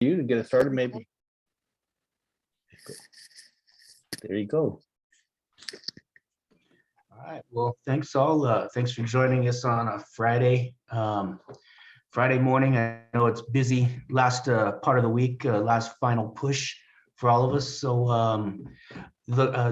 You to get it started, maybe. There you go. All right. Well, thanks all. Thanks for joining us on a Friday. Friday morning. I know it's busy last part of the week, last final push for all of us. So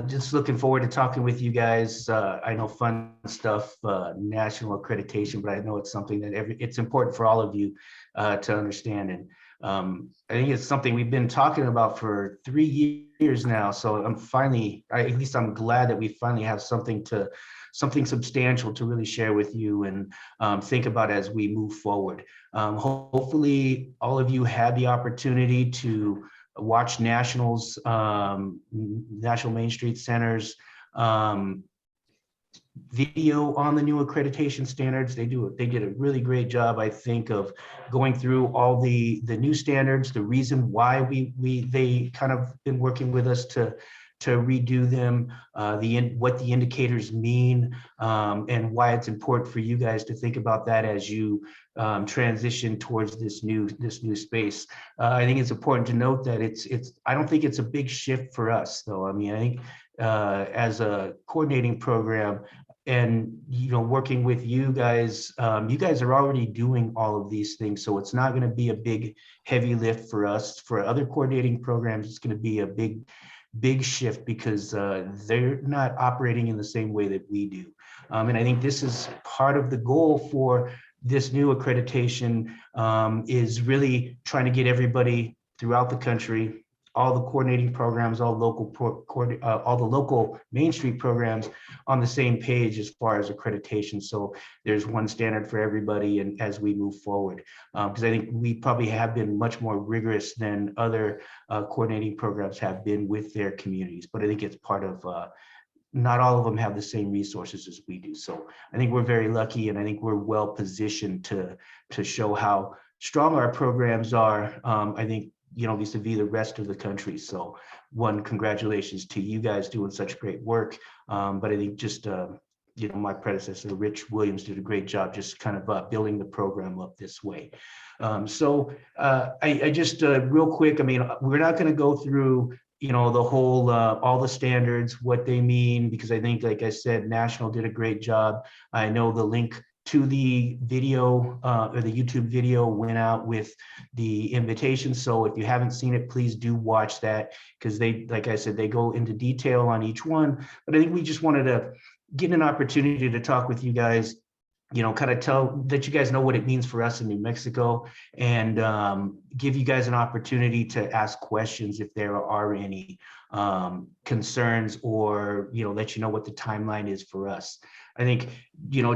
just looking forward to talking with you guys. I know fun stuff, national accreditation, but I know it's something that it's important for all of you to understand. And I think it's something we've been talking about for 3 years now. So at least I'm glad that we finally have something substantial to really share with you and think about as we move forward. Hopefully all of you had the opportunity to watch National Main Street Center's video on the new accreditation standards. They did a really great job, I think, of going through all the new standards, the reason why they kind of been working with us to redo them, what the indicators mean, and why it's important for you guys to think about that as you transition towards this new space. I think it's important to note that I don't think it's a big shift for us, though. I mean, I think as a coordinating program, and working with you guys are already doing all of these things, so it's not going to be a big heavy lift for us. For other coordinating programs, it's going to be a big shift because they're not operating in the same way that we do. And I think this is part of the goal for this new accreditation, is really trying to get everybody throughout the country, all the coordinating programs, all the local Main Street programs on the same page as far as accreditation. So there's one standard for everybody, and as we move forward, because I think we probably have been much more rigorous than other coordinating programs have been with their communities. But I think it's part of, not all of them have the same resources as we do. So I think we're very lucky, and I think we're well positioned to show how strong our programs are. I think, vis-a-vis the rest of the country. So congratulations to you guys doing such great work. But I think just, my predecessor, Rich Williams, did a great job just kind of building the program up this way. I just real quick, I mean, we're not going to go through, the whole, all the standards, what they mean, because I think, like I said, National did a great job. I know the link to the video or the YouTube video went out with the invitation. So if you haven't seen it, please do watch that, because like I said, they go into detail on each one. But I think we just wanted to get an opportunity to talk with you guys, kind of let you guys know what it means for us in New Mexico, and give you guys an opportunity to ask questions if there are any concerns, or, let you know what the timeline is for us. I think,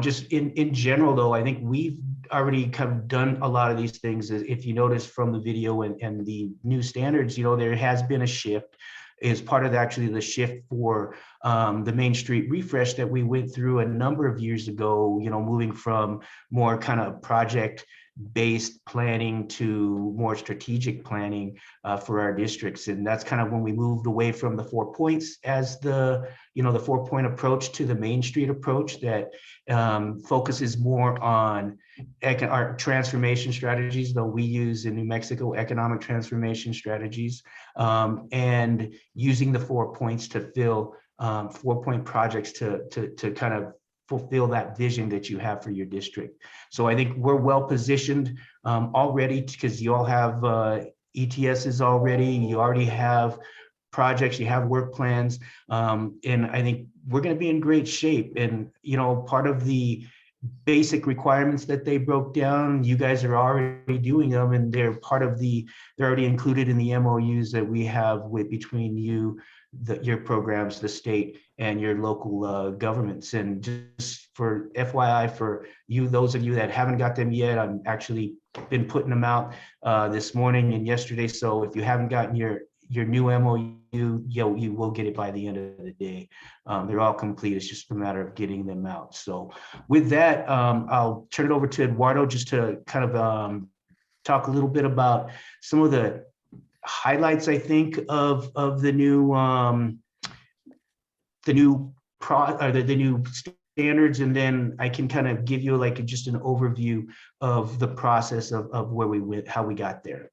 just in general, though, I think we've already kind of done a lot of these things. If you notice from the video and the new standards, there has been a shift, is part of actually the shift for the Main Street refresh that we went through a number of years ago, moving from more kind of project-based planning to more strategic planning for our districts. And that's kind of when we moved away from the 4 points as the 4-point approach to the Main Street approach that focuses more on our transformation strategies, though we use in New Mexico economic transformation strategies, and using the 4 points to fill 4-point projects to kind of fulfill that vision that you have for your district. So I think we're well positioned already, because you all have ETSs already, you already have projects, you have work plans, and I think we're going to be in great shape. And part of the basic requirements that they broke down, you guys are already doing them, and they're already included in the MOUs that we have between you, your programs, the state, and your local governments. And just for FYI, for you, those of you that haven't got them yet, I'm actually been putting them out this morning and yesterday. So if you haven't gotten your new MOU, you will get it by the end of the day. They're all complete. It's just a matter of getting them out. So with that, I'll turn it over to Eduardo just to kind of talk a little bit about some of the highlights, I think, of the new standards, and then I can kind of give you just an overview of the process of where we went, how we got there.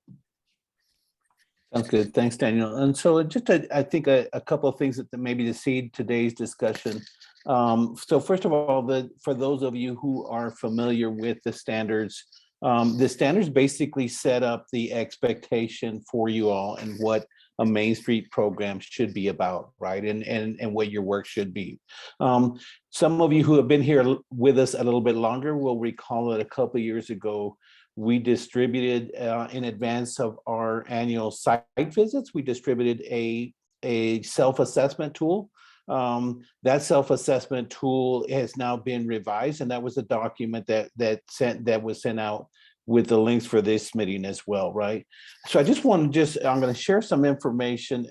Sounds good. Thanks, Daniel. And so just, I think a couple of things that maybe to seed today's discussion. So first of all, for those of you who are familiar with the standards basically set up the expectation for you all and what a Main Street program should be about, right? And what your work should be. Some of you who have been here with us a little bit longer will recall that a couple of years ago, we distributed in advance of our annual site visits, we distributed a self-assessment tool. That self-assessment tool has now been revised, and that was a document that was sent out with the links for this meeting as well, right? So I just want to I'm going to share some information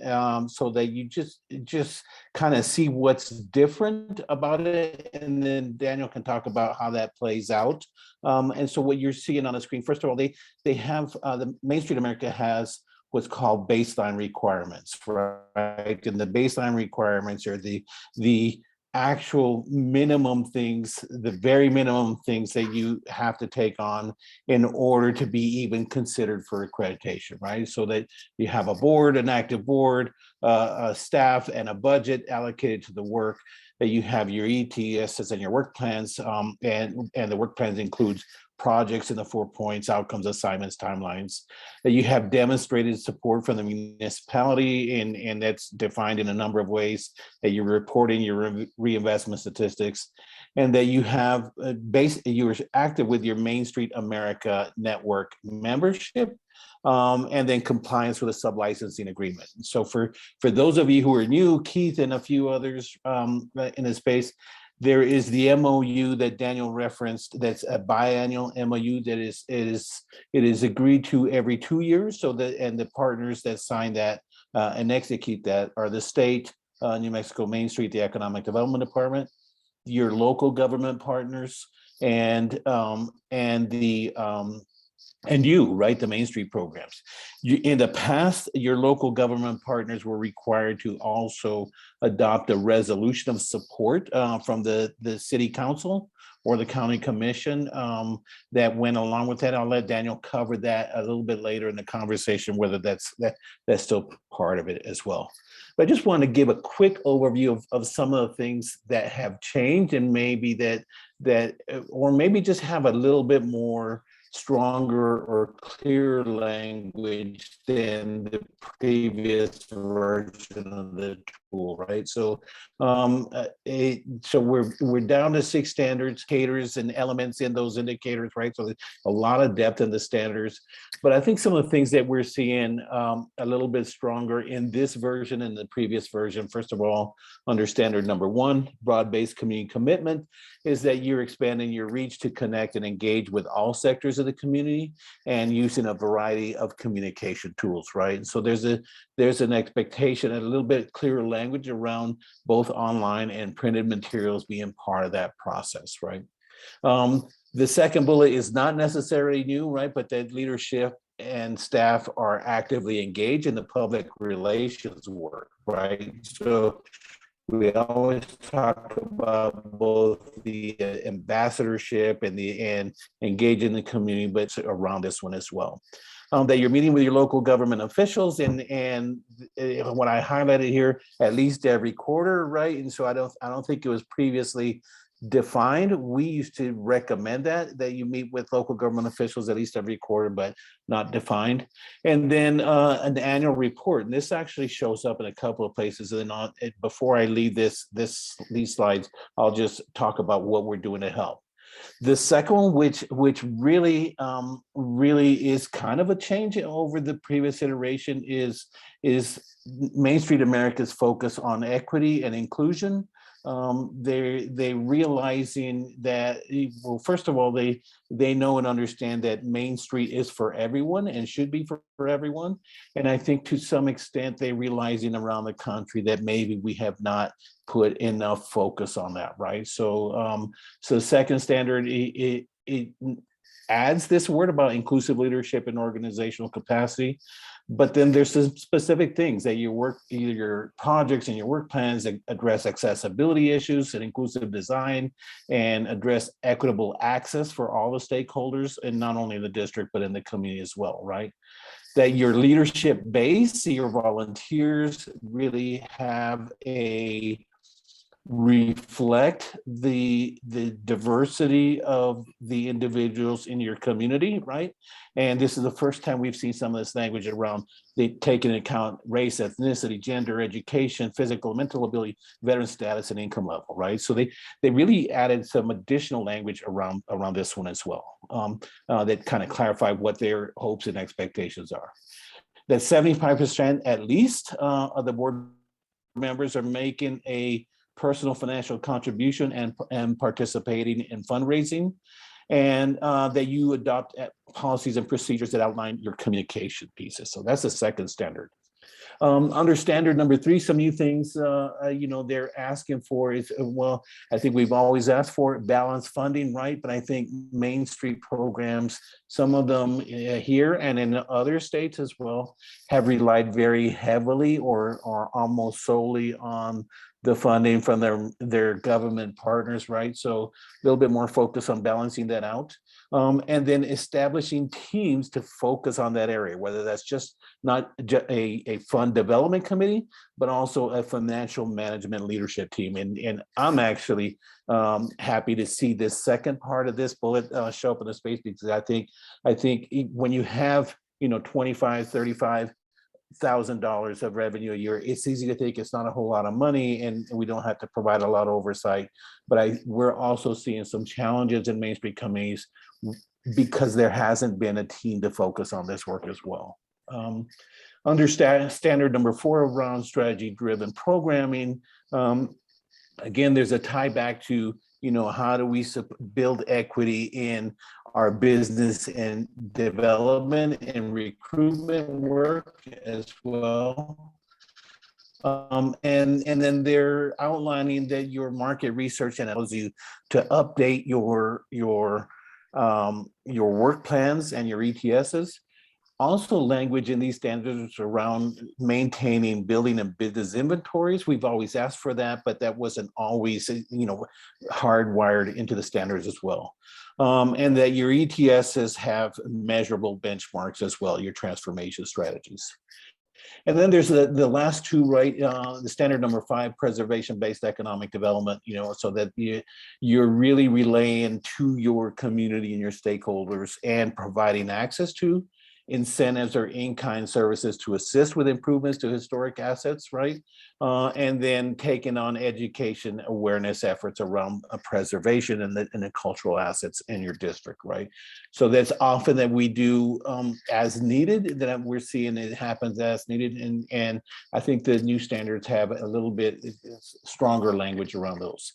so that you just kind of see what's different about it, and then Daniel can talk about how that plays out. And so what you're seeing on the screen, first of all, they have the Main Street America has what's called baseline requirements, right? And the baseline requirements are the actual minimum things, the very minimum things that you have to take on in order to be even considered for accreditation, right? So that you have a board, an active board, a staff, and a budget allocated to the work, that you have your ETSs and your work plans, and the work plans includes projects in the 4 points, outcomes, assignments, timelines, that you have demonstrated support from the municipality, and that's defined in a number of ways, that you're reporting your reinvestment statistics, and that you have you're active with your Main Street America network membership, and then compliance with a sub-licensing agreement. So for those of you who are new, Keith and a few others in the space, there is the MOU that Daniel referenced. That's a biannual MOU that it is agreed to every 2 years. So and the partners that sign that and execute that are the state, New Mexico Main Street, the Economic Development Department, your local government partners, and you, right, the Main Street programs. In the past, your local government partners were required to also adopt a resolution of support from the city council or the county commission that went along with that. I'll let Daniel cover that a little bit later in the conversation, whether that's still part of it as well. But I just want to give a quick overview of some of the things that have changed, and maybe or maybe just have a little bit more stronger or clearer language than the previous version of the tool, right? So, so we're down to 6 standards, indicators, and elements in those indicators, right? So there's a lot of depth in the standards, but I think some of the things that we're seeing a little bit stronger in this version and the previous version. First of all, under standard number 1, broad-based community commitment, is that you're expanding your reach to connect and engage with all sectors of the community and using a variety of communication tools, right? So there's an expectation and a little bit clearer language around both online and printed materials being part of that process, right? The second bullet is not necessarily new, right? But that leadership and staff are actively engaged in the public relations work, right? So we always talk about both the ambassadorship and engaging the community, but around this one as well. That you're meeting with your local government officials, and what I highlighted here, at least every quarter, right? And so I don't think it was previously defined. We used to recommend that you meet with local government officials at least every quarter, but not defined. And then an annual report, and this actually shows up in a couple of places. And before I leave these slides, I'll just talk about what we're doing to help. The second one, which really is kind of a change over the previous iteration, is Main Street America's focus on equity and inclusion. They realizing that, well, first of all, they know and understand that Main Street is for everyone and should be for everyone. And I think to some extent they realizing around the country that maybe we have not put enough focus on that, right? So so second standard, it adds this word about inclusive leadership and organizational capacity. But then there's some specific things that either your projects and your work plans that address accessibility issues and inclusive design and address equitable access for all the stakeholders, and not only in the district, but in the community as well, right? that your leadership base, your volunteers really have a reflect the diversity of the individuals in your community, right? And this is the first time we've seen some of this language around they take into account race, ethnicity, gender, education, physical, mental ability, veteran status, and income level, right? So they really added some additional language around this one as well, that kind of clarify what their hopes and expectations are. That 75% at least of the board members are making a personal financial contribution and participating in fundraising, and that you adopt policies and procedures that outline your communication pieces. So that's the second standard. Under standard number 3, some new things, they're asking for is, well, I think we've always asked for balanced funding, right? But I think Main Street programs, some of them here and in other states as well, have relied very heavily or almost solely on the funding from their government partners, right? So a little bit more focus on balancing that out. And then establishing teams to focus on that area, whether that's just not a fund development committee, but also a financial management leadership team. And I'm actually happy to see this second part of this bullet show up in the space, because I think when you have, $25,000, $35,000 of revenue a year, it's easy to think it's not a whole lot of money and we don't have to provide a lot of oversight. But we're also seeing some challenges in Main Street committees because there hasn't been a team to focus on this work as well. Under standard number 4 around strategy-driven programming, again, there's a tie back to, how do we build equity in our business and development and recruitment work as well. And then they're outlining that your market research and allows you to update your work plans and your ETSs. Also, language in these standards around maintaining building and business inventories. We've always asked for that, but that wasn't always, hardwired into the standards as well. And that your ETSs have measurable benchmarks as well, your transformation strategies. And then there's the last two, right? The standard number 5, preservation-based economic development, so that you're really relaying to your community and your stakeholders and providing access to incentives or in-kind services to assist with improvements to historic assets, right? And then taking on education awareness efforts around preservation and the cultural assets in your district, right? So that's often that we do as needed, that we're seeing it happens as needed. And I think the new standards have a little bit stronger language around those.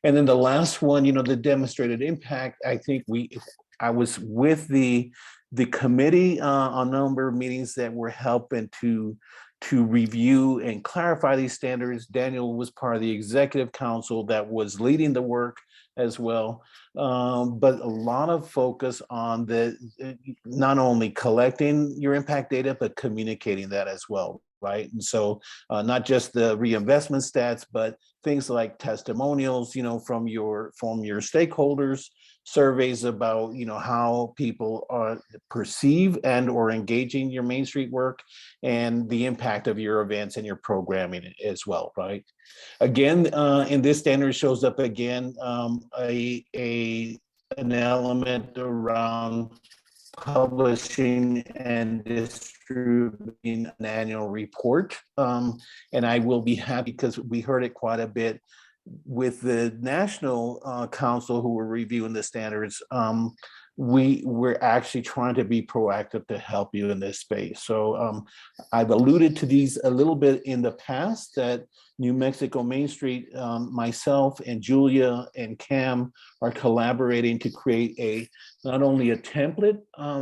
And then the last one, the demonstrated impact, I was with the committee on a number of meetings that were helping to review and clarify these standards. Daniel was part of the executive council that was leading the work as well. But a lot of focus on not only collecting your impact data, but communicating that as well, right? And so not just the reinvestment stats, but things like testimonials, from your stakeholders, surveys about, how people perceive and or engaging your Main Street work, and the impact of your events and your programming as well, right? Again, in this standard shows up again an element around publishing and distributing an annual report. And I will be happy because we heard it quite a bit with the National Council who were reviewing the standards. We're actually trying to be proactive to help you in this space. So I've alluded to these a little bit in the past, that New Mexico Main Street, myself and Julia and Cam are collaborating to create not only a template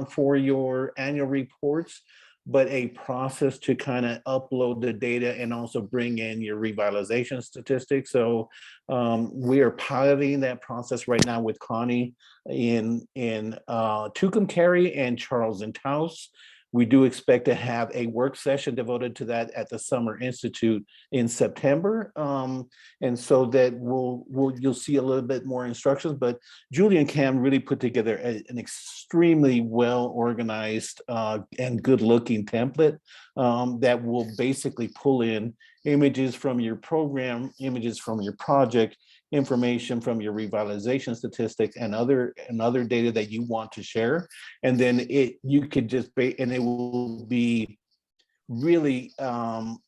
for your annual reports, but a process to kind of upload the data and also bring in your revitalization statistics. So we are piloting that process right now with Connie in Tucumcari and Charles and Taos. We do expect to have a work session devoted to that at the Summer Institute in September. And so that you'll see a little bit more instructions, but Julie and Cam really put together an extremely well organized and good looking template that will basically pull in images from your program, images from your project, information from your revitalization statistics, and other data that you want to share. And then you could just and it will be really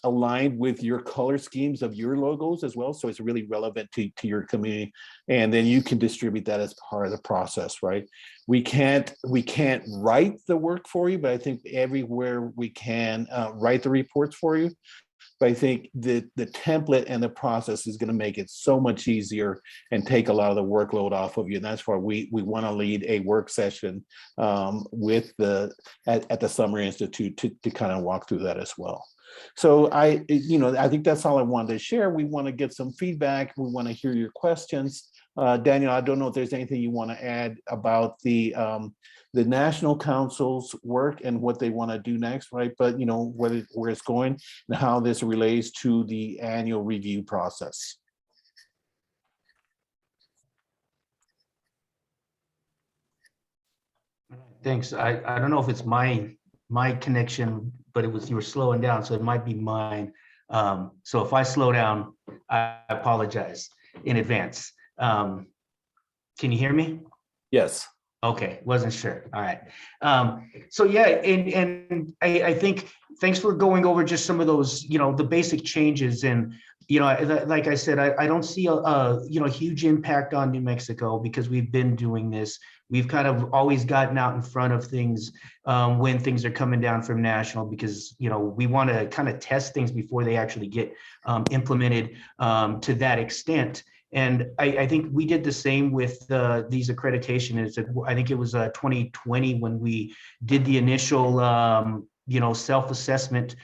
aligned with your color schemes of your logos as well. So it's really relevant to your community. And then you can distribute that as part of the process, right? We can't write the work for you, but I think everywhere we can write the reports for you. But I think the template and the process is going to make it so much easier and take a lot of the workload off of you. And that's why we want to lead a work session with at the Summer Institute to kind of walk through that as well. So I think that's all I wanted to share. We want to get some feedback. We want to hear your questions. Daniel, I don't know if there's anything you want to add about the National Council's work and what they want to do next, right? But where it's going and how this relates to the annual review process. Thanks. I don't know if it's my connection, but you were slowing down, so it might be mine. So if I slow down, I apologize in advance. Can you hear me? Yes. Okay, wasn't sure. All right. So yeah, and I think thanks for going over just some of those, the basic changes. And like I said, I don't see a huge impact on New Mexico because we've been doing this. We've kind of always gotten out in front of things when things are coming down from national, because we want to kind of test things before they actually get implemented to that extent. And I think we did the same with these accreditation. I think it was 2020 when we did the initial, self-assessment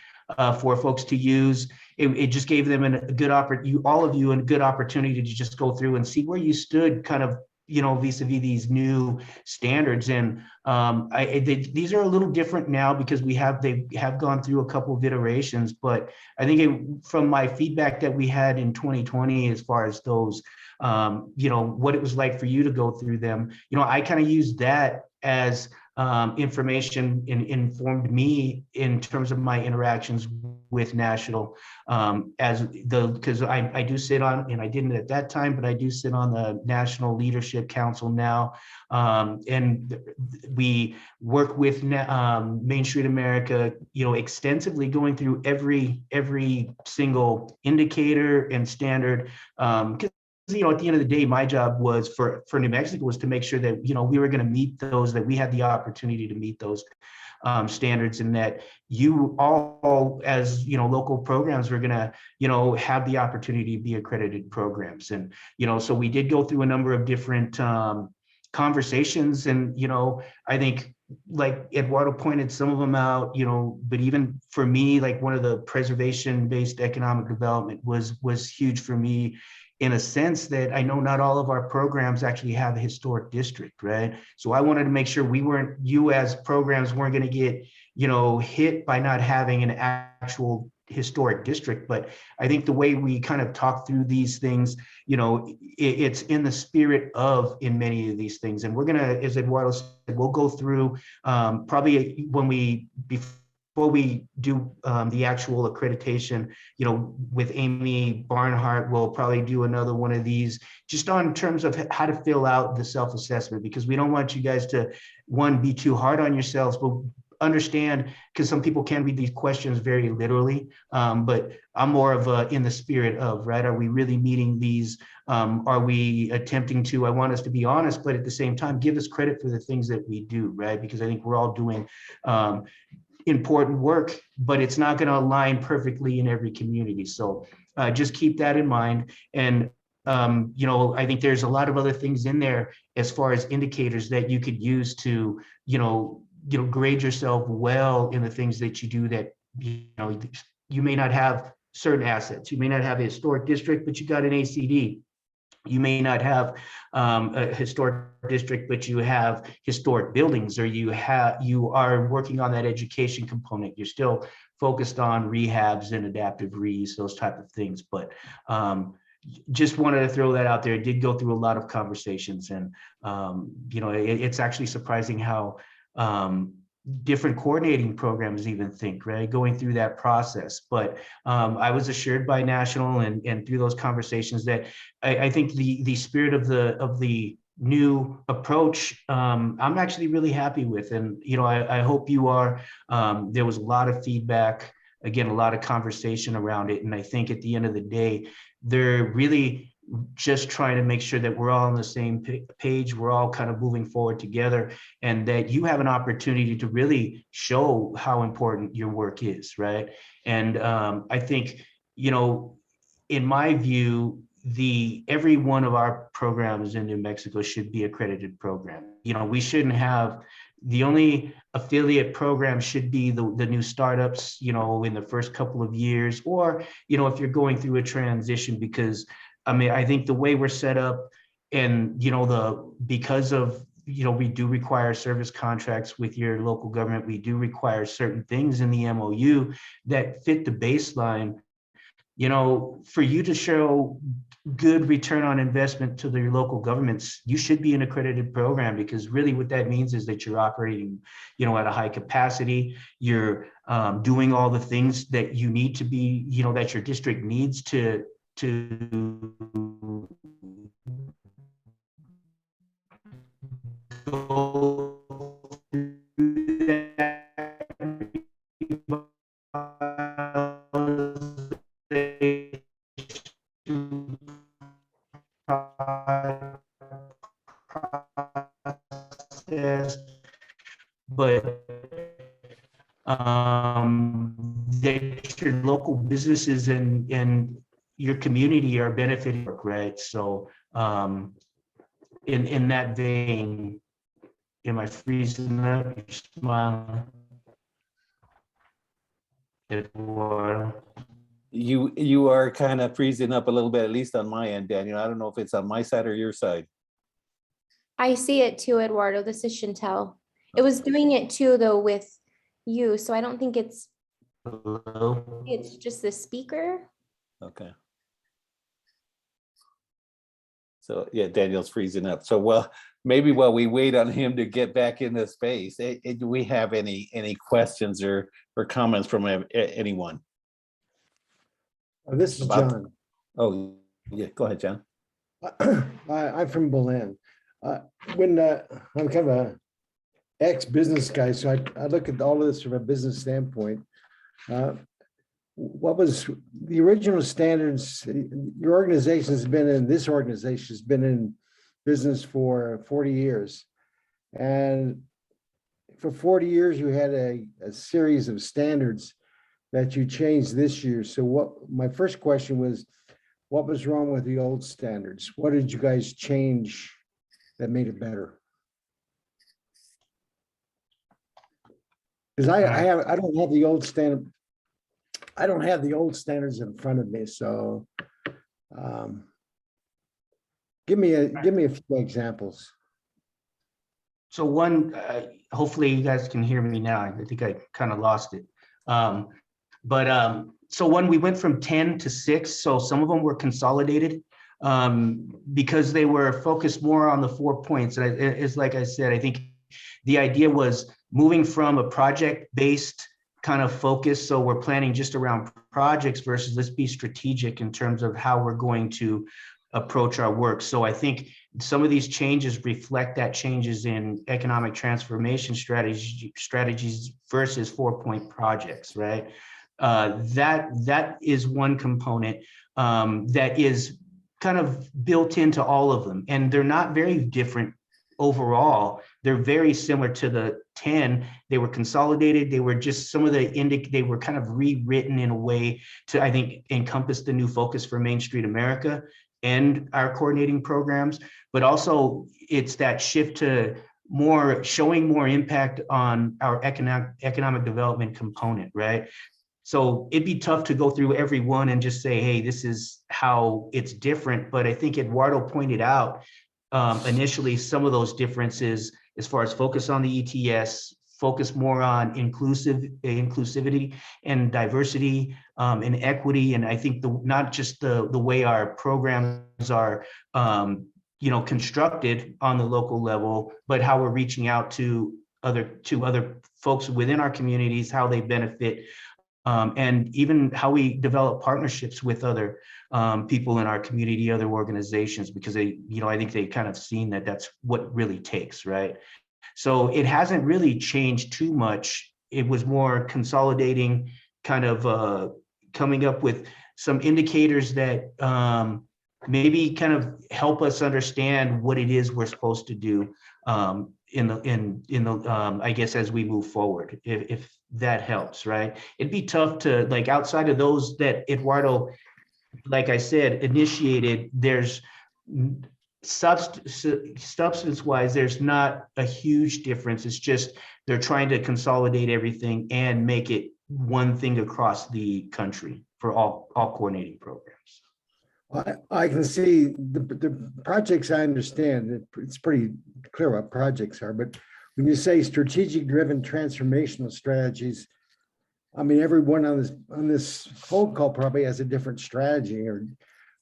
for folks to use. It just gave them a good all of you a good opportunity to just go through and see where you stood, kind of, vis-a-vis these new standards. And these are a little different now because they have gone through a couple of iterations. But I think from my feedback that we had in 2020, as far as those, what it was like for you to go through them, I kind of used that as information informed me in terms of my interactions with national, because I do sit on, and I didn't at that time, but I do sit on the National Leadership Council now, and we work with Main Street America, extensively, going through every single indicator and standard. At the end of the day, my job was for New Mexico was to make sure that, we were going to meet those, that we had the opportunity to meet those standards, and that you all, as local programs, were going to, have the opportunity to be accredited programs. And, so we did go through a number of different conversations, and, I think, like Eduardo pointed some of them out, but even for me, like one of the preservation-based economic development was huge for me, in a sense that I know not all of our programs actually have a historic district, right? So I wanted to make sure you as programs weren't going to get, hit by not having an actual historic district. But I think the way we kind of talk through these things, it's in the spirit of in many of these things. And we're going to, as Eduardo said, we'll go through probably before we do the actual accreditation, with Amy Barnhart, we'll probably do another one of these just on terms of how to fill out the self-assessment, because we don't want you guys to, one, be too hard on yourselves, but understand, because some people can read these questions very literally, but I'm more of in the spirit of, right, are we really meeting these? Are we attempting to, I want us to be honest, but at the same time, give us credit for the things that we do, right? Because I think we're all doing important work, but it's not going to align perfectly in every community. So just keep that in mind. And I think there's a lot of other things in there as far as indicators that you could use to, grade yourself well in the things that you do, that, you may not have certain assets. You may not have a historic district, but you got an ACD. You may not have a historic district, but you have historic buildings, or you are working on that education component. You're still focused on rehabs and adaptive reuse, those type of things. But just wanted to throw that out there. It did go through a lot of conversations, and it's actually surprising how different coordinating programs even think, right, going through that process. But I was assured by National and through those conversations that I think the spirit of the new approach, I'm actually really happy with. And I hope you are. There was a lot of feedback, again, a lot of conversation around it, and I think at the end of the day, they're really just trying to make sure that we're all on the same page, we're all kind of moving forward together, and that you have an opportunity to really show how important your work is, right? And I think, in my view, every one of our programs in New Mexico should be accredited program. We shouldn't have, the only affiliate program should be the new startups, in the first couple of years, or, if you're going through a transition, because I think the way we're set up, and because of we do require service contracts with your local government, we do require certain things in the MOU that fit the baseline. For you to show good return on investment to your local governments, you should be an accredited program, because really what that means is that you're operating, at a high capacity. You're doing all the things that you need to be, that your district needs to go through process, but that your local businesses and your community are benefiting, right? So in that vein, am I freezing up? You're smiling. You are kind of freezing up a little bit, at least on my end, Daniel. I don't know if it's on my side or your side. I see it too, Eduardo. This is Chantel. It was doing it too, though, with you. So I don't think it's just the speaker. Okay. So yeah, Daniel's freezing up. So maybe while we wait on him to get back into space, do we have any questions or comments from anyone? This is John. Oh, yeah, go ahead, John. I'm from Belen. I'm kind of a ex-business guy, so I look at all of this from a business standpoint. What was the original standards? Your organization has been in, this organization has been in business for 40 years. And for 40 years, you had a series of standards that you changed this year. So my first question was, what was wrong with the old standards? What did you guys change that made it better? Because I don't have the old standard. I don't have the old standards in front of me. So give me a few examples. So one, hopefully you guys can hear me now. I think I kind of lost it. So one, we went from 10 to 6. So some of them were consolidated because they were focused more on the 4 points. And it's like I said, I think the idea was moving from a project-based kind of focus. So we're planning just around projects versus let's be strategic in terms of how we're going to approach our work. So I think some of these changes reflect that changes in economic transformation strategies versus 4-point projects, right? That is one component that is kind of built into all of them. And they're not very different overall. They're very similar to the 10. They were consolidated. They were just some of they were kind of rewritten in a way to, I think, encompass the new focus for Main Street America and our coordinating programs. But also it's that shift to showing more impact on our economic development component, right? So it'd be tough to go through every one and just say, hey, this is how it's different. But I think Eduardo pointed out initially some of those differences as far as focus on the ETS, focus more on inclusivity and diversity and equity. And I think not just the way our programs are constructed on the local level, but how we're reaching out to other folks within our communities, how they benefit, and even how we develop partnerships with other people in our community, other organizations, because I think they kind of seen that that's what really takes, right? So it hasn't really changed too much. It was more consolidating, kind of coming up with some indicators that maybe kind of help us understand what it is we're supposed to do I guess as we move forward, if that helps, right? It'd be tough to, like, outside of those that Eduardo, like I said, initiated, there's substance wise, there's not a huge difference. It's just they're trying to consolidate everything and make it one thing across the country for all coordinating programs. I can see the projects. I understand it's pretty clear what projects are, but when you say strategic driven transformational strategies, I mean, everyone on this phone call probably has a different strategy, or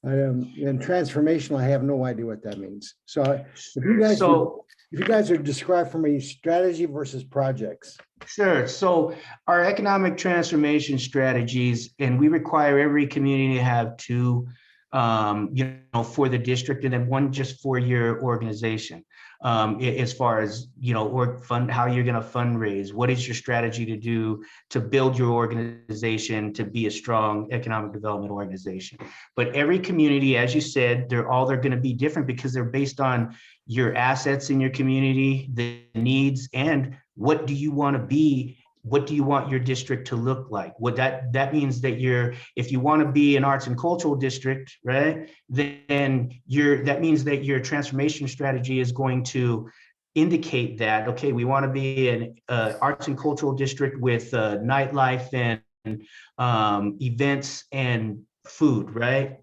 and transformational, I have no idea what that means. So if you guys are described for me strategy versus projects. Sure. So our economic transformation strategies, and we require every community to have two, for the district, and then one just for your organization. As far as, how you're going to fundraise, what is your strategy to do to build your organization to be a strong economic development organization. But every community, as you said, they're going to be different because they're based on your assets in your community, the needs, and what do you want to be. What do you want your district to look like? What that means that if you want to be an arts and cultural district, right, then that means that your transformation strategy is going to indicate that, okay, we want to be an arts and cultural district with nightlife and events and food, right?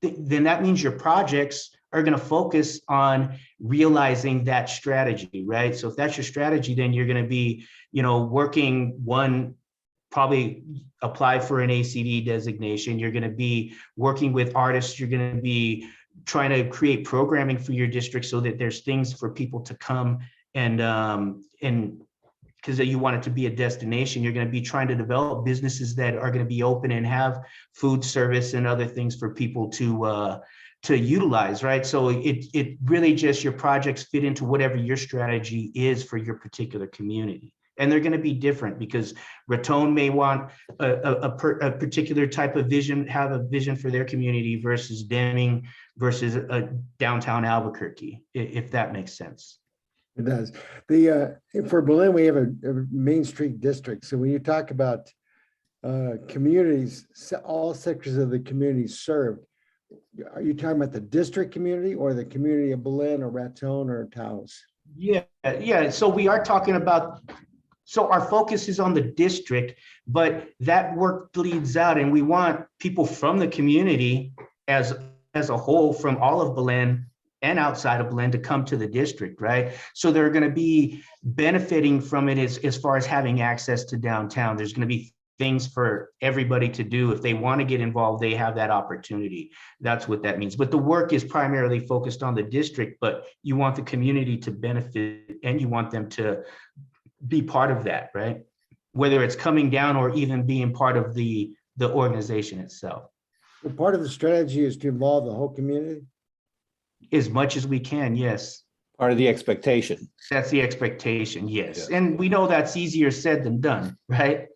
Then that means your projects are going to focus on realizing that strategy, right? So if that's your strategy, then you're going to be, working probably apply for an ACD designation. You're going to be working with artists. You're going to be trying to create programming for your district so that there's things for people to come and because you want it to be a destination. You're going to be trying to develop businesses that are going to be open and have food service and other things for people to utilize, right? So it really just, your projects fit into whatever your strategy is for your particular community. And they're going to be different because Raton may want a particular type of vision, have a vision for their community versus Deming versus downtown Albuquerque, if that makes sense. It does. For Berlin, we have a Main Street district. So when you talk about communities, all sectors of the community served, are you talking about the district community or the community of Berlin or Raton or Taos? Yeah. So we are talking about. So our focus is on the district, but that work bleeds out, and we want people from the community as a whole, from all of Belen and outside of Belen, to come to the district, right? So they're going to be benefiting from it as far as having access to downtown. There's going to be things for everybody to do. If they want to get involved, they have that opportunity. That's what that means. But the work is primarily focused on the district, but you want the community to benefit and you want them to be part of that, right? Whether it's coming down or even being part of the organization itself. Well, part of the strategy is to involve the whole community? As much as we can, yes. Part of the expectation. That's the expectation, yes. Yeah. And we know that's easier said than done, right?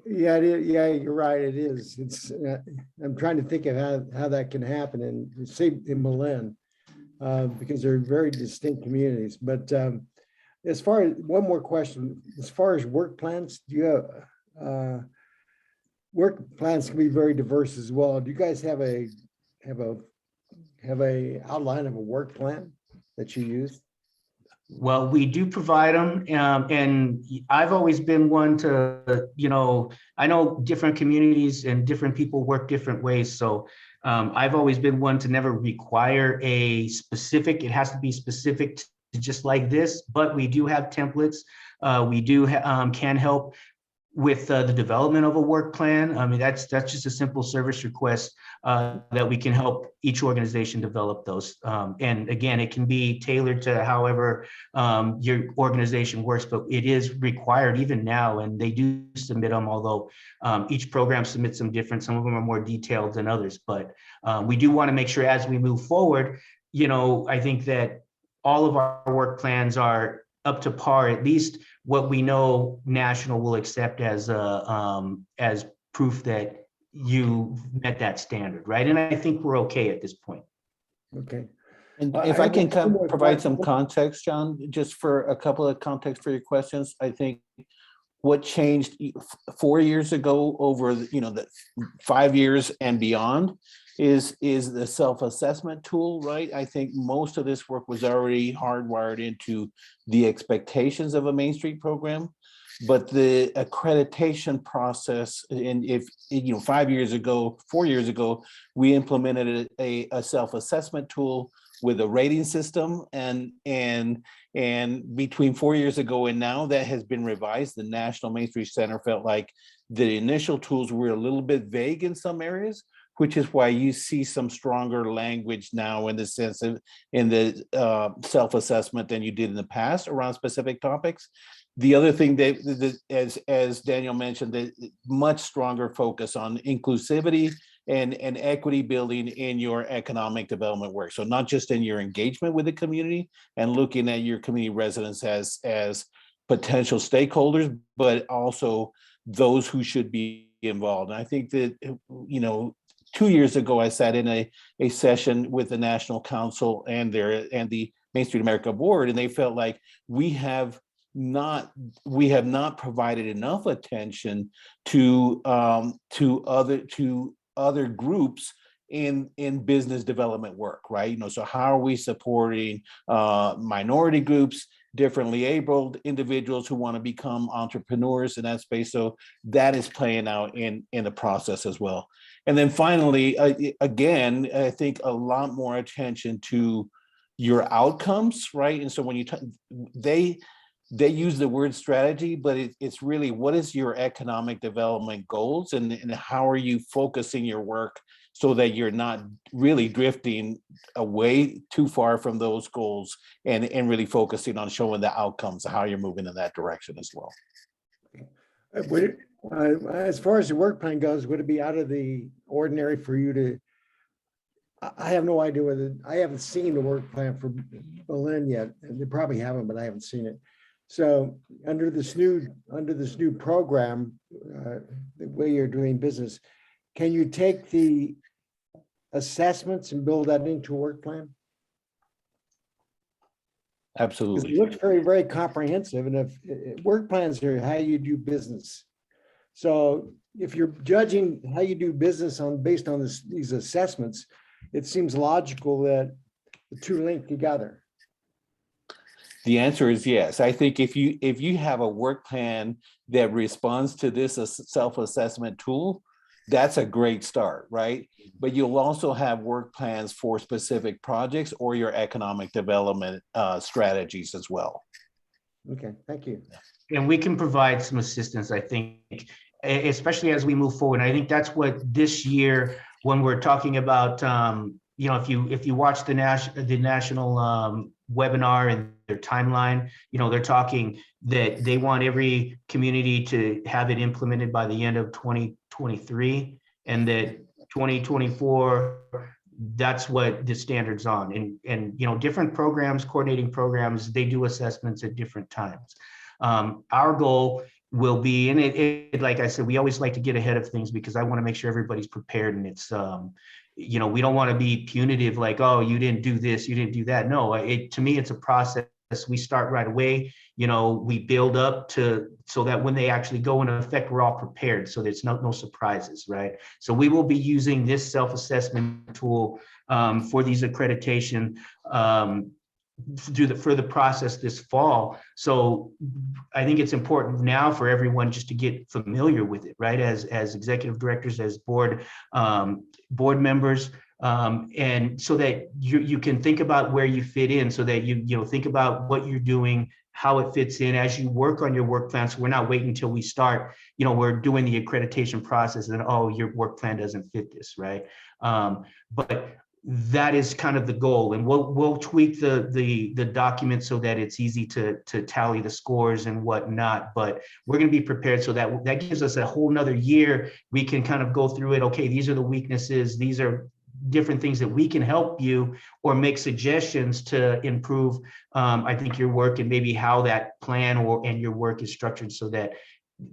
Yeah, you're right. It is. It's. I'm trying to think of how that can happen in Berlin, because they're very distinct communities. But as far as one more question, as far as work plans, do you have work plans can be very diverse as well. Do you guys have a outline of a work plan that you use? Well, we do provide them, and I've always been one to, I know different communities and different people work different ways. So I've always been one to never require a specific, it has to be specific to just like this, but we do have templates. We do can help with the development of a work plan. I mean, that's just a simple service request that we can help each organization develop those. And again, it can be tailored to however your organization works, but it is required even now, and they do submit them, although each program submits them different. Some of them are more detailed than others, but we do want to make sure as we move forward, I think that all of our work plans are up to par, at least what we know national will accept as proof that you met that standard, right? And I think we're okay at this point. Okay. And I if I have can one more provide some question. context, John, just for a couple of context for your questions, I think what changed 4 years ago over, the 5 years and beyond is the self-assessment tool, right? I think most of this work was already hardwired into the expectations of a Main Street program, but the accreditation process, and if 5 years ago, 4 years ago, we implemented a self-assessment tool with a rating system, and between 4 years ago and now, that has been revised. The National Main Street Center felt like the initial tools were a little bit vague in some areas, which is why you see some stronger language now in the sense of in the self-assessment than you did in the past around specific topics. The other thing that as Daniel mentioned, the much stronger focus on inclusivity and equity building in your economic development work. So not just in your engagement with the community and looking at your community residents as potential stakeholders, but also those who should be involved. And I think that, 2 years ago, I sat in a session with the National Council and the Main Street America Board, and they felt like we have not provided enough attention to other groups in business development work, right? So how are we supporting minority groups, differently abled individuals who want to become entrepreneurs in that space? So that is playing out in the process as well. And then finally, again, I think a lot more attention to your outcomes, right? And so when they use the word strategy, but it's really what is your economic development goals, and how are you focusing your work so that you're not really drifting away too far from those goals, and really focusing on showing the outcomes of how you're moving in that direction as well. As far as the work plan goes, would it be out of the ordinary for you to, I have no idea whether, I haven't seen the work plan for Berlin yet, and they probably haven't, but I haven't seen it. So under this new program, the way you're doing business, can you take the assessments and build that into a work plan? Absolutely. It looks very, very comprehensive, and if work plans are how you do business. So if you're judging how you do business based on these assessments, it seems logical that the two link together. The answer is yes. I think if you have a work plan that responds to this self-assessment tool, that's a great start, right? But you'll also have work plans for specific projects or your economic development strategies as well. Okay, thank you. And we can provide some assistance, I think, especially as we move forward. I think that's what this year, when we're talking about, if you watch the national webinar and their timeline, they're talking that they want every community to have it implemented by the end of 2023, and that 2024, that's what the standard's on. And different programs, coordinating programs, they do assessments at different times. Our goal will be, and it like I said, we always like to get ahead of things because I want to make sure everybody's prepared, and it's we don't want to be punitive, like, oh, you didn't do this, you didn't do that. No, to me, it's a process. We start right away, we build up so that when they actually go into effect, we're all prepared, so there's no surprises, right? So we will be using this self-assessment tool for these accreditation for the process this fall. So I think it's important now for everyone just to get familiar with it, right? As executive directors, as board members, and so that you can think about where you fit in, so that you think about what you're doing, how it fits in as you work on your work plan. So we're not waiting until we start, we're doing the accreditation process and oh, your work plan doesn't fit this, right? But that is kind of the goal, and we'll tweak the document so that it's easy to tally the scores and whatnot. But we're going to be prepared, so that gives us a whole nother year. We can kind of go through it. Okay, these are the weaknesses. These are different things that we can help you or make suggestions to improve. I think your work and maybe how that plan and your work is structured so that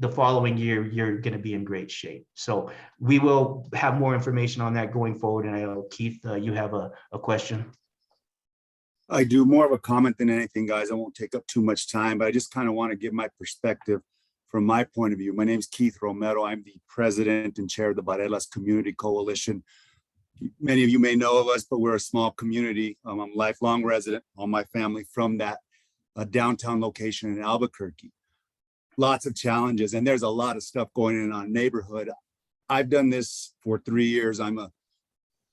the following year, you're going to be in great shape. So we will have more information on that going forward. And I know, Keith, you have a question. I do. More of a comment than anything, guys. I won't take up too much time, but I just kind of want to give my perspective from my point of view. My name is Keith Romero. I'm the president and chair of the Barelas Community Coalition. Many of you may know of us, but we're a small community. I'm a lifelong resident, all my family from that downtown location in Albuquerque. Lots of challenges, and there's a lot of stuff going in our neighborhood. I've done this for 3 years. I'm a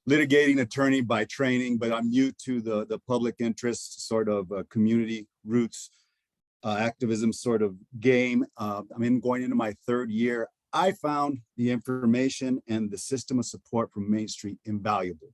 litigating attorney by training, but I'm new to the public interest sort of community roots activism sort of game. I'm going into my 3rd year. I found the information and the system of support from Main Street invaluable.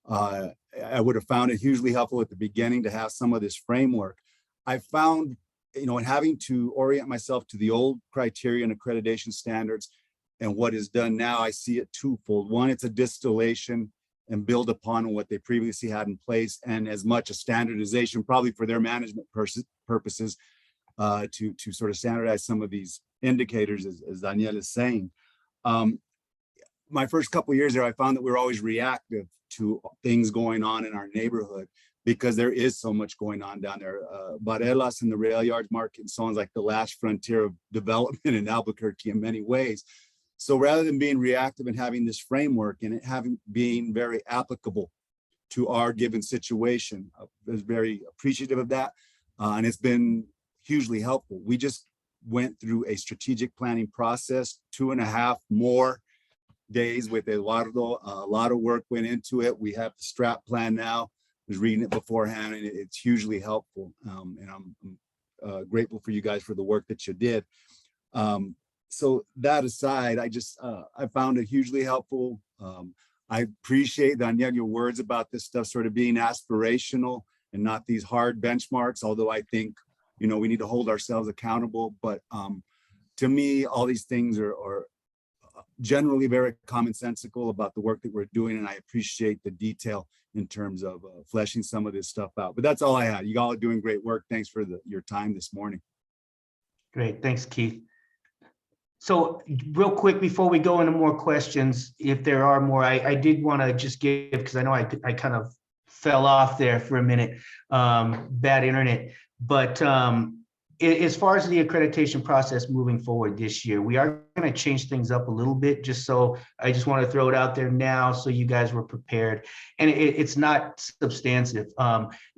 I would have found it hugely helpful at the beginning to have some of this framework. I found, in having to orient myself to the old criteria and accreditation standards and what is done now, I see it twofold. One, it's a distillation and build upon what they previously had in place, and as much a standardization, probably for their management purposes, to sort of standardize some of these indicators, as Daniel is saying. My first couple of years there, I found that we were always reactive to things going on in our neighborhood because there is so much going on down there. Barelas and the rail yards market and so on is like the last frontier of development in Albuquerque in many ways. So rather than being reactive and having this framework and it being very applicable to our given situation, I was very appreciative of that. And it's been hugely helpful. We just went through a strategic planning process, 2.5 more days with Eduardo. A lot of work went into it. We have the strat plan now. I was reading it beforehand, and it's hugely helpful. And I'm grateful for you guys for the work that you did. So that aside, I found it hugely helpful. I appreciate, Daniel, your words about this stuff sort of being aspirational and not these hard benchmarks, although I think, we need to hold ourselves accountable. But to me, all these things are generally very commonsensical about the work that we're doing. And I appreciate the detail in terms of fleshing some of this stuff out. But that's all I had. You all are doing great work. Thanks for your time this morning. Great. Thanks, Keith. So real quick, before we go into more questions, if there are more, I did want to just give, because I know I kind of fell off there for a minute, bad internet. But as far as the accreditation process moving forward this year, we are going to change things up a little bit. So I just want to throw it out there now so you guys were prepared. And it's not substantive.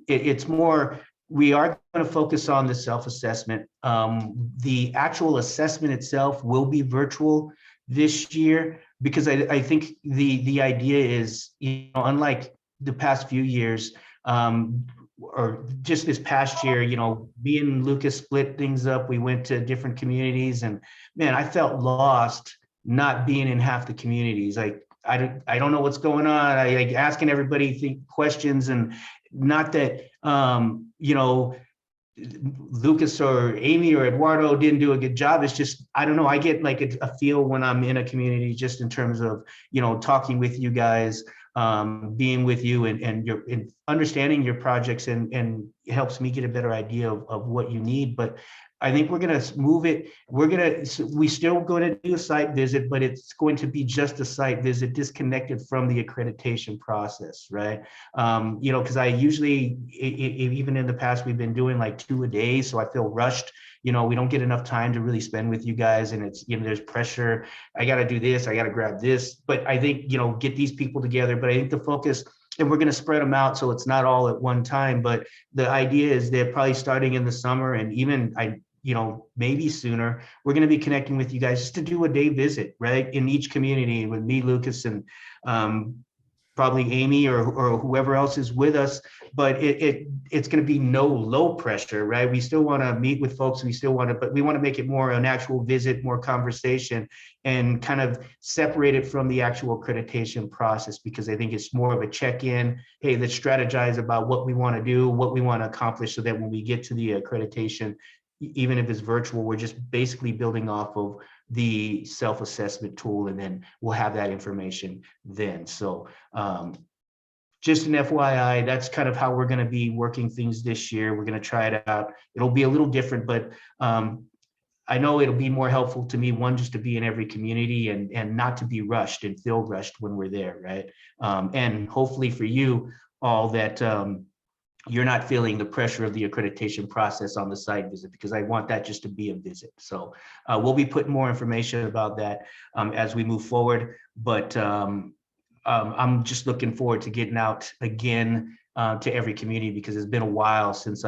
It's more, we are going to focus on the self-assessment. The actual assessment itself will be virtual this year, because I think the idea is, unlike the past few years, or just this past year, me and Lucas split things up. We went to different communities, and man, I felt lost not being in half the communities. Like, I don't know what's going on. I like asking everybody questions, and not that, Lucas or Amy or Eduardo didn't do a good job. It's just, I don't know. I get like a feel when I'm in a community, just in terms of, talking with you guys, being with you and understanding your projects, and it helps me get a better idea of what you need. But I think we're going to move it. We still going to do a site visit, but it's going to be just a site visit, disconnected from the accreditation process, right? Because I usually, even in the past, we've been doing like 2 a day. So I feel rushed. We don't get enough time to really spend with you guys, and it's, there's pressure. I got to do this, I got to grab this, but I think, get these people together. But I think the focus and we're going to spread them out so it's not all at one time. But the idea is they're probably starting in the summer, and even maybe sooner. We're going to be connecting with you guys just to do a day visit, right, in each community with me, Lucas, and probably Amy or whoever else is with us. But it's going to be no low pressure, right? We still want to meet with folks. We still want to, but we want to make it more an actual visit, more conversation, and kind of separate it from the actual accreditation process, because I think it's more of a check-in. Hey, let's strategize about what we want to do, what we want to accomplish, so that when we get to the accreditation, even if it's virtual, we're just basically building off of the self-assessment tool, and then we'll have that information then. So just an FYI, that's kind of how we're going to be working things this year. We're going to try it out. It'll be a little different, but I know it'll be more helpful to me, one, just to be in every community and not to be rushed and feel rushed when we're there, right? And hopefully for you all that you're not feeling the pressure of the accreditation process on the site visit, because I want that just to be a visit. So we'll be putting more information about that as we move forward. But I'm just looking forward to getting out again to every community, because it's been a while since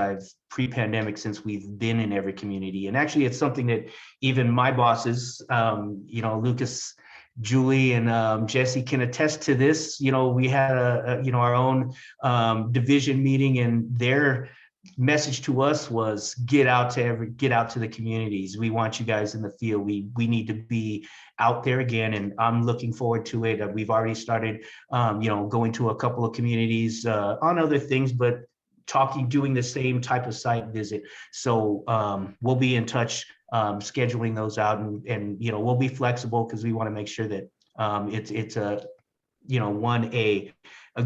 pre-pandemic, since we've been in every community. And actually, it's something that even my bosses, Lucas, Julie, and Jesse can attest to this. We had our own division meeting, and their message to us was get out to the communities. We want you guys in the field. We need to be out there again, and I'm looking forward to it. We've already started, going to a couple of communities on other things, but doing the same type of site visit. So we'll be in touch, scheduling those out, and we'll be flexible, because we want to make sure that it's a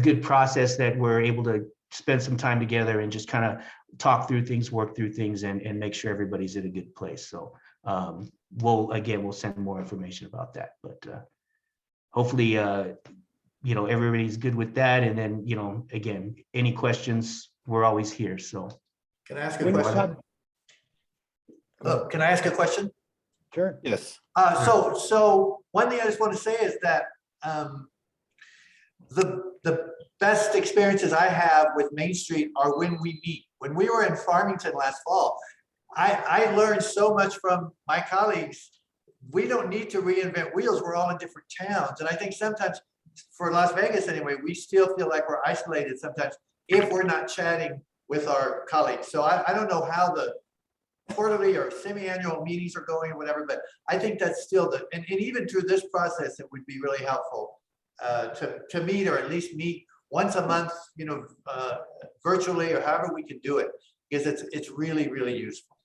good process, that we're able to spend some time together and just kind of talk through things, work through things, and make sure everybody's in a good place. So we'll send more information about that, but hopefully everybody's good with that. And then again, any questions, we're always here. So can I ask a question? Can I ask a question? Sure. Yes. So one thing I just want to say is that the best experiences I have with Main Street are when we meet. When we were in Farmington last fall, I learned so much from my colleagues. We don't need to reinvent wheels. We're all in different towns. And I think sometimes, for Las Vegas anyway, we still feel like we're isolated sometimes if we're not chatting with our colleagues. So I don't know how the quarterly or semi-annual meetings are going or whatever, but I think that's still and even through this process, it would be really helpful to meet, or at least meet once a month, virtually, or however we can do it, because it's really, really useful.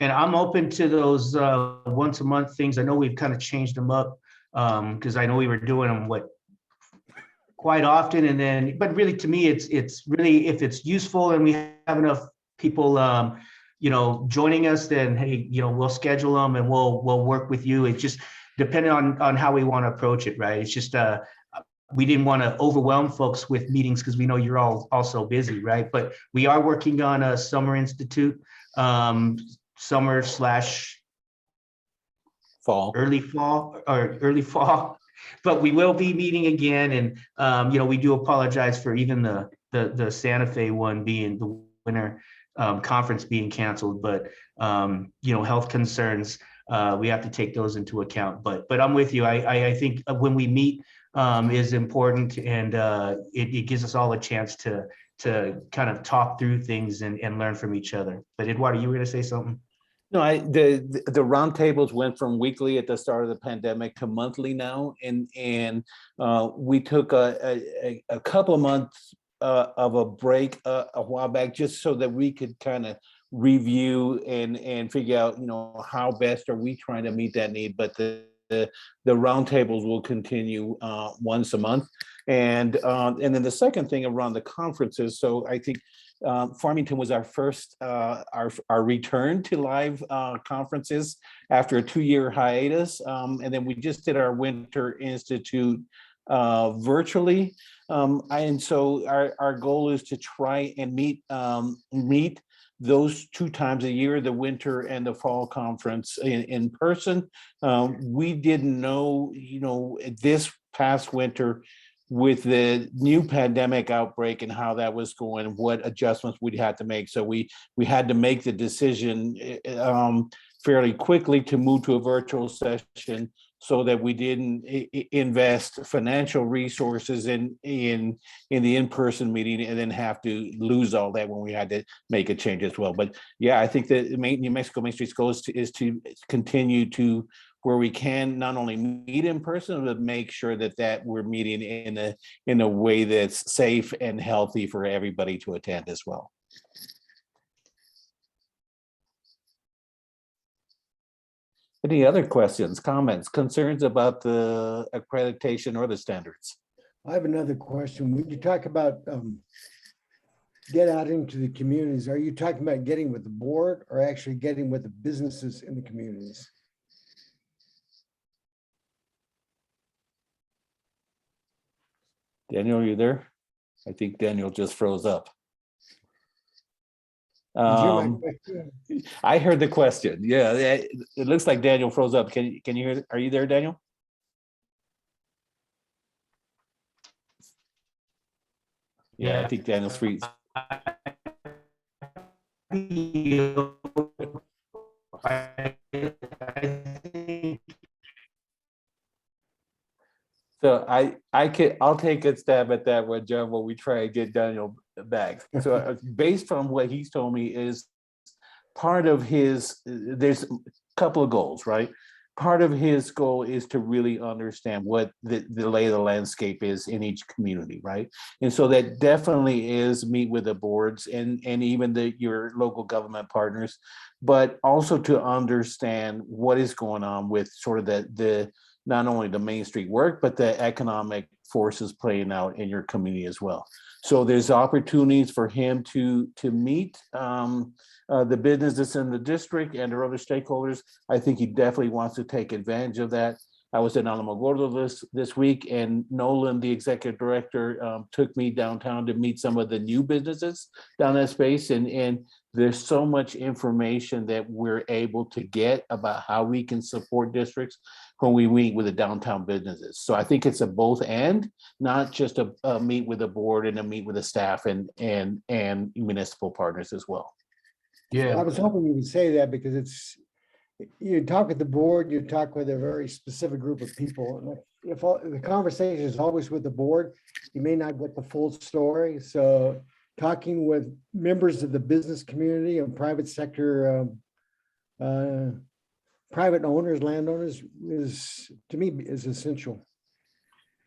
And I'm open to those once a month things. I know we've kind of changed them up, because I know we were doing them quite often, and then, but really, to me, it's really, if it's useful and we have enough people joining us, then hey, we'll schedule them and we'll work with you. It just depending on how we want to approach it, right? It's just we didn't want to overwhelm folks with meetings, because we know you're all also busy, right? But we are working on a summer institute, summer / Fall. early fall, but we will be meeting again. And we do apologize for even the Santa Fe one being the winter conference being canceled, but health concerns, we have to take those into account. But I'm with you. I think when we meet is important, and it gives us all a chance to kind of talk through things and learn from each other. But Eduardo, you were going to say something? No, the roundtables went from weekly at the start of the pandemic to monthly now, and we took a couple of months of a break a while back, just so that we could kind of review and figure out how best are we trying to meet that need. But the roundtables will continue once a month, and then the second thing around the conferences. So I think Farmington was our first our return to live conferences after a 2-year hiatus, and then we just did our Winter Institute virtually, and so our goal is to try and meet those 2 times a year, the winter and the fall conference in person. We didn't know, this past winter, with the new pandemic outbreak and how that was going, what adjustments we'd had to make. So we had to make the decision fairly quickly to move to a virtual session so that we didn't invest financial resources in the in-person meeting and then have to lose all that when we had to make a change as well. But yeah, I think that New Mexico Main Street's goal is to continue to, where we can, not only meet in person, but make sure that we're meeting in a way that's safe and healthy for everybody to attend as well. Any other questions, comments, concerns about the accreditation or the standards? I have another question. When you talk about get out into the communities, are you talking about getting with the board or actually getting with the businesses in the communities? Daniel, are you there? I think Daniel just froze up. Did you hear my question? I heard the question. Yeah, it looks like Daniel froze up. Can you hear? Are you there, Daniel? Yeah, I think Daniel's freeze. So I'll take a stab at that one, John, while we try and get Daniel back. So based on what he's told me is part of his, there's a couple of goals, right? Part of his goal is to really understand what the lay of the landscape is in each community, right? And so that definitely is meet with the boards and even your local government partners, but also to understand what is going on with sort of the not only the Main Street work, but the economic forces playing out in your community as well. So there's opportunities for him to meet the businesses in the district and their other stakeholders. I think he definitely wants to take advantage of that. I was in Alamogordo this week, and Nolan, the executive director, took me downtown to meet some of the new businesses down that space. And there's so much information that we're able to get about how we can support districts when we meet with the downtown businesses. So I think it's a both and, not just a meet with the board and a meet with the staff and municipal partners as well. Yeah. I was hoping you would say that because you talk with the board, you talk with a very specific group of people. And if the conversation is always with the board, you may not get the full story. So talking with members of the business community and private sector, private owners, landowners to me is essential.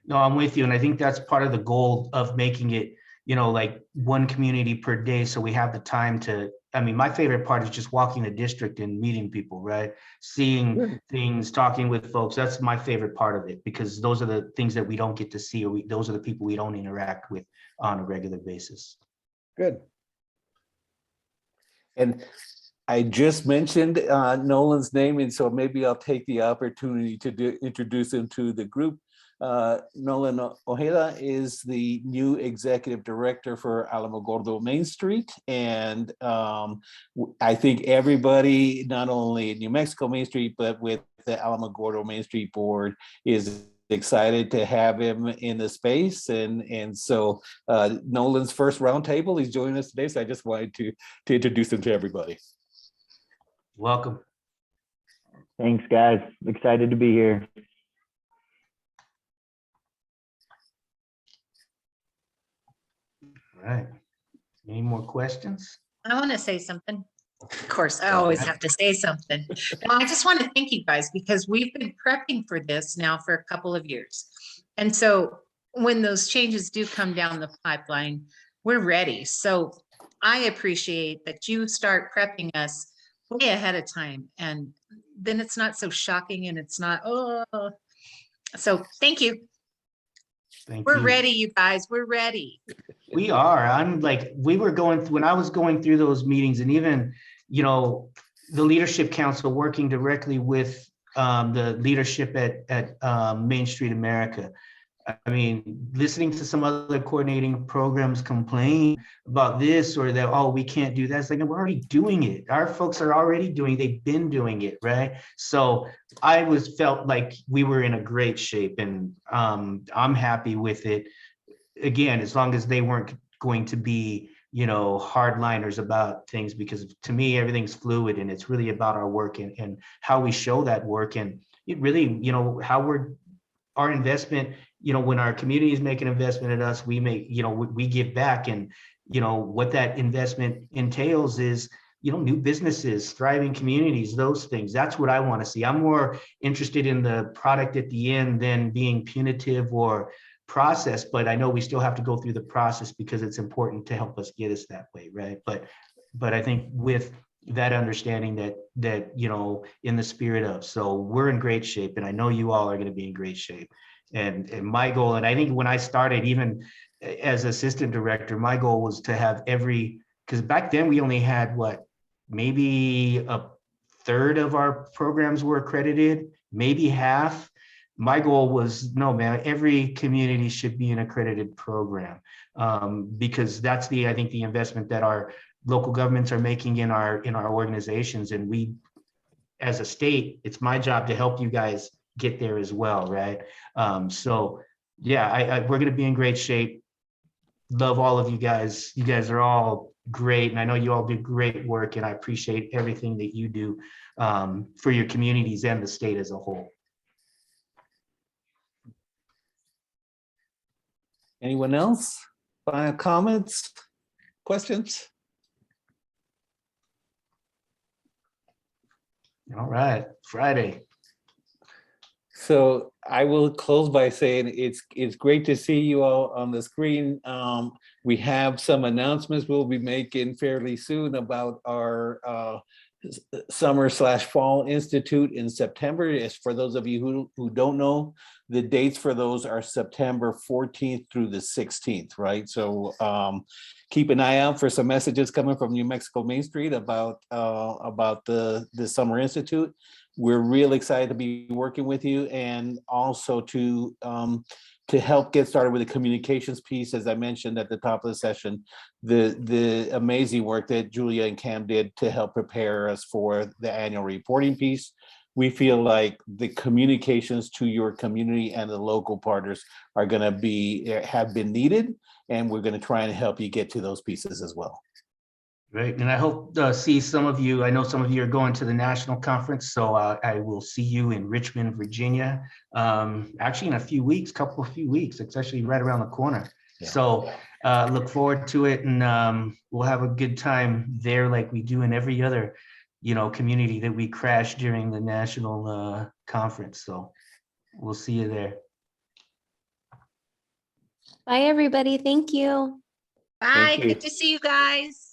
No, I'm with you. And I think that's part of the goal of making it, like one community per day. So we have the time to, my favorite part is just walking the district and meeting people, right? Seeing things, talking with folks. That's my favorite part of it, because those are the things that we don't get to see, or those are the people we don't interact with on a regular basis. Good. And I just mentioned Nolan's name, and so maybe I'll take the opportunity to introduce him to the group. Nolan Ojeda is the new executive director for Alamogordo Main Street. And I think everybody, not only in New Mexico Main Street, but with the Alamogordo Main Street Board, is excited to have him in the space. And so Nolan's first roundtable, he's joining us today. So I just wanted to introduce him to everybody. Welcome. Thanks, guys. Excited to be here. All right. Any more questions? I want to say something. Of course, I always have to say something. No, I just want to thank you guys, because we've been prepping for this now for a couple of years. And so when those changes do come down the pipeline, we're ready. So I appreciate that you start prepping us way ahead of time. And then it's not so shocking, and it's not, so thank you. We're ready, you guys. We're ready. We are. I'm like, when I was going through those meetings, and even, the leadership council working directly with the leadership at Main Street America, I mean, listening to some other coordinating programs complain about this or that, oh, we can't do that. It's like, no, we're already doing it. Our folks are already doing, they've been doing it, right? So I felt like we were in a great shape, and I'm happy with it. Again, as long as they weren't going to be, hardliners about things, because to me, everything's fluid and it's really about our work and how we show that work. And it really, how our investment, when our communities make an investment in us, we make, we give back. And, what that investment entails is, new businesses, thriving communities, those things. That's what I want to see. I'm more interested in the product at the end than being punitive or process, but I know we still have to go through the process because it's important to help us get us that way, right? But I think with that understanding that in the spirit of, so we're in great shape, and I know you all are going to be in great shape. And my goal, and I think when I started, even as assistant director, my goal was to have because back then we only had maybe a third of our programs were accredited, maybe half. My goal was, no, man, every community should be an accredited program, because that's I think the investment that our local governments are making in our organizations. And we, as a state, it's my job to help you guys get there as well, right? So yeah, we're going to be in great shape. Love all of you guys. You guys are all great, and I know you all do great work, and I appreciate everything that you do for your communities and the state as a whole. Anyone else? Final comments, questions? All right, Friday. So I will close by saying it's great to see you all on the screen. We have some announcements we'll be making fairly soon about our summer/fall institute in September. As for those of you who don't know, the dates for those are September 14th through the 16th, right? So keep an eye out for some messages coming from New Mexico Main Street about the Summer Institute. We're real excited to be working with you, and also to help get started with the communications piece. As I mentioned at the top of the session, the amazing work that Julia and Cam did to help prepare us for the annual reporting piece. We feel like the communications to your community and the local partners are going to have been needed, and we're going to try and help you get to those pieces as well. Great, and I hope to see some of you. I know some of you are going to the national conference, so I will see you in Richmond, Virginia. Actually, in a few weeks, few weeks. It's actually right around the corner. Yeah. So look forward to it, and we'll have a good time there, like we do in every other, community that we crash during the national conference. So we'll see you there. Bye, everybody. Thank you. Bye, Thank you. good to see you guys.